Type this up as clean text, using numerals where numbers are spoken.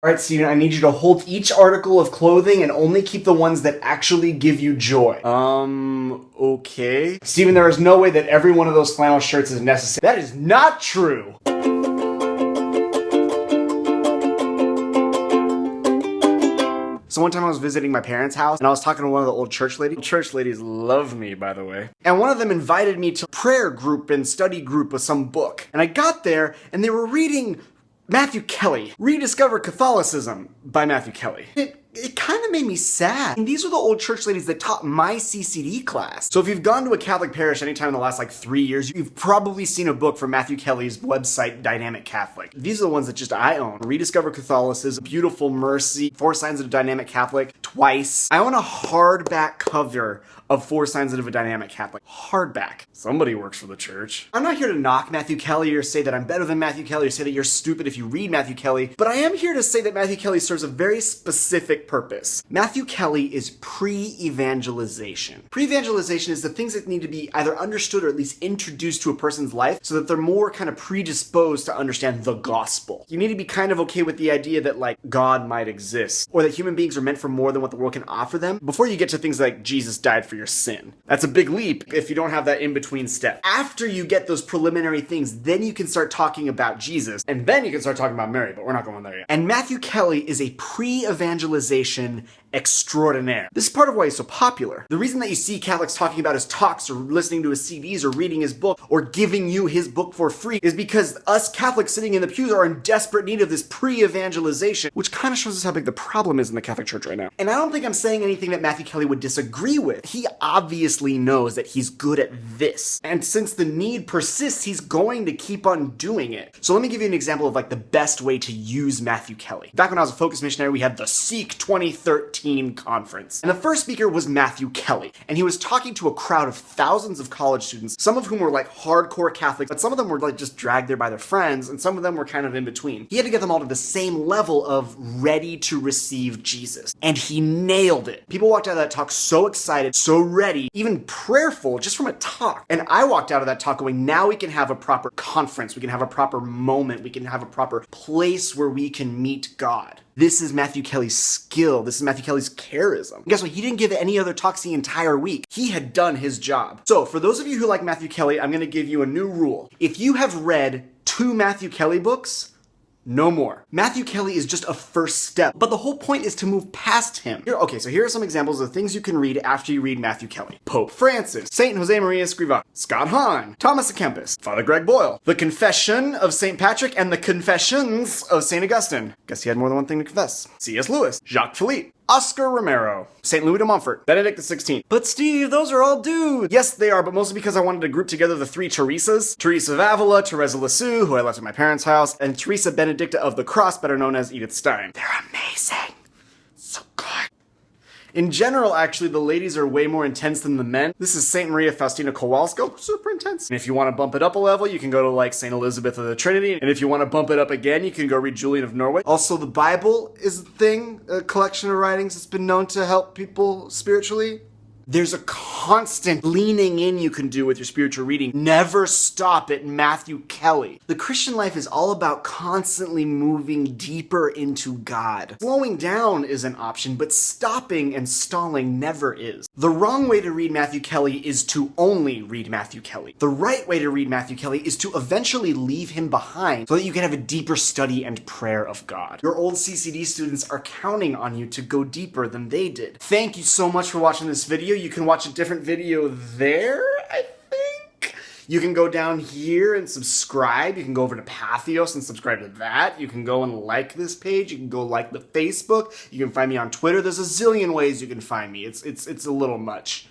All right, Steven, I need you to hold each article of clothing and only keep the ones that actually give you joy. Okay. Steven, there is no way that every one of those flannel shirts is necessary. That is not true. So one time I was visiting my parents' house and I was talking to one of the old church ladies. Church ladies love me, by the way. And one of them invited me to a prayer group and study group with some book. And I got there and they were reading Matthew Kelly, Rediscover Catholicism by Matthew Kelly. It kind of made me sad. And these are the old church ladies that taught my CCD class. So if you've gone to a Catholic parish anytime in the last 3 years, you've probably seen a book from Matthew Kelly's website, Dynamic Catholic. These are the ones that just I own. Rediscover Catholicism, Beautiful Mercy, 4 Signs of a Dynamic Catholic, twice. I own a hardback cover of 4 Signs of a Dynamic Catholic. Hardback. Somebody works for the church. I'm not here to knock Matthew Kelly or say that I'm better than Matthew Kelly or say that you're stupid if you read Matthew Kelly, but I am here to say that Matthew Kelly serves a very specific purpose. Matthew Kelly is pre-evangelization. Pre-evangelization is the things that need to be either understood or at least introduced to a person's life so that they're more kind of predisposed to understand the gospel. You need to be kind of okay with the idea that God might exist or that human beings are meant for more than what the world can offer them before you get to things like Jesus died for your sin. That's a big leap if you don't have that in-between step. After you get those preliminary things, then you can start talking about Jesus and then you can start talking about Mary, but we're not going there yet. And Matthew Kelly is a pre-evangelization extraordinaire. This is part of why he's so popular. The reason that you see Catholics talking about his talks or listening to his CDs or reading his book or giving you his book for free is because us Catholics sitting in the pews are in desperate need of this pre-evangelization, which kind of shows us how big the problem is in the Catholic Church right now. And I don't think I'm saying anything that Matthew Kelly would disagree with. He obviously knows that he's good at this. And since the need persists, he's going to keep on doing it. So let me give you an example of the best way to use Matthew Kelly. Back when I was a Focus missionary, we had the Seek 2013 conference. And the first speaker was Matthew Kelly. And he was talking to a crowd of thousands of college students, some of whom were hardcore Catholics, but some of them were just dragged there by their friends, and some of them were kind of in between. He had to get them all to the same level of ready to receive Jesus. And he nailed it. People walked out of that talk so excited, so ready, even prayerful, just from a talk. And I walked out of that talk going, now we can have a proper conference, we can have a proper moment, we can have a proper place where we can meet God. This is Matthew Kelly's skill. This is Matthew Kelly's charism. And guess what? He didn't give any other talks the entire week. He had done his job. So for those of you who like Matthew Kelly, I'm going to give you a new rule. If you have read 2 Matthew Kelly books, no more. Matthew Kelly is just a first step, but the whole point is to move past him. So here are some examples of things you can read after you read Matthew Kelly. Pope Francis, Saint Jose Maria Escrivá, Scott Hahn, Thomas à Kempis, Father Greg Boyle, The Confession of St. Patrick and the Confessions of St. Augustine. Guess he had more than one thing to confess. C.S. Lewis, Jacques Philippe, Oscar Romero, St. Louis de Montfort, Benedict XVI. But Steve, those are all dudes. Yes, they are, but mostly because I wanted to group together the 3 Teresas. Teresa of Avila, Teresa Lisieux, who I left at my parents' house, and Teresa Benedicta of the Cross, better known as Edith Stein. They're amazing. So good. In general, actually, the ladies are way more intense than the men. This is St. Maria Faustina Kowalska, super intense. And if you want to bump it up a level, you can go to St. Elizabeth of the Trinity. And if you want to bump it up again, you can go read Julian of Norway. Also, the Bible is a thing, a collection of writings that's been known to help people spiritually. There's a constant leaning in you can do with your spiritual reading. Never stop at Matthew Kelly. The Christian life is all about constantly moving deeper into God. Slowing down is an option, but stopping and stalling never is. The wrong way to read Matthew Kelly is to only read Matthew Kelly. The right way to read Matthew Kelly is to eventually leave him behind so that you can have a deeper study and prayer of God. Your old CCD students are counting on you to go deeper than they did. Thank you so much for watching this video. You can watch a different video there, I think. You can go down here and subscribe. You can go over to Pathos and subscribe to that. You can go and like this page. You can go like the Facebook. You can find me on Twitter. There's a zillion ways you can find me. It's a little much.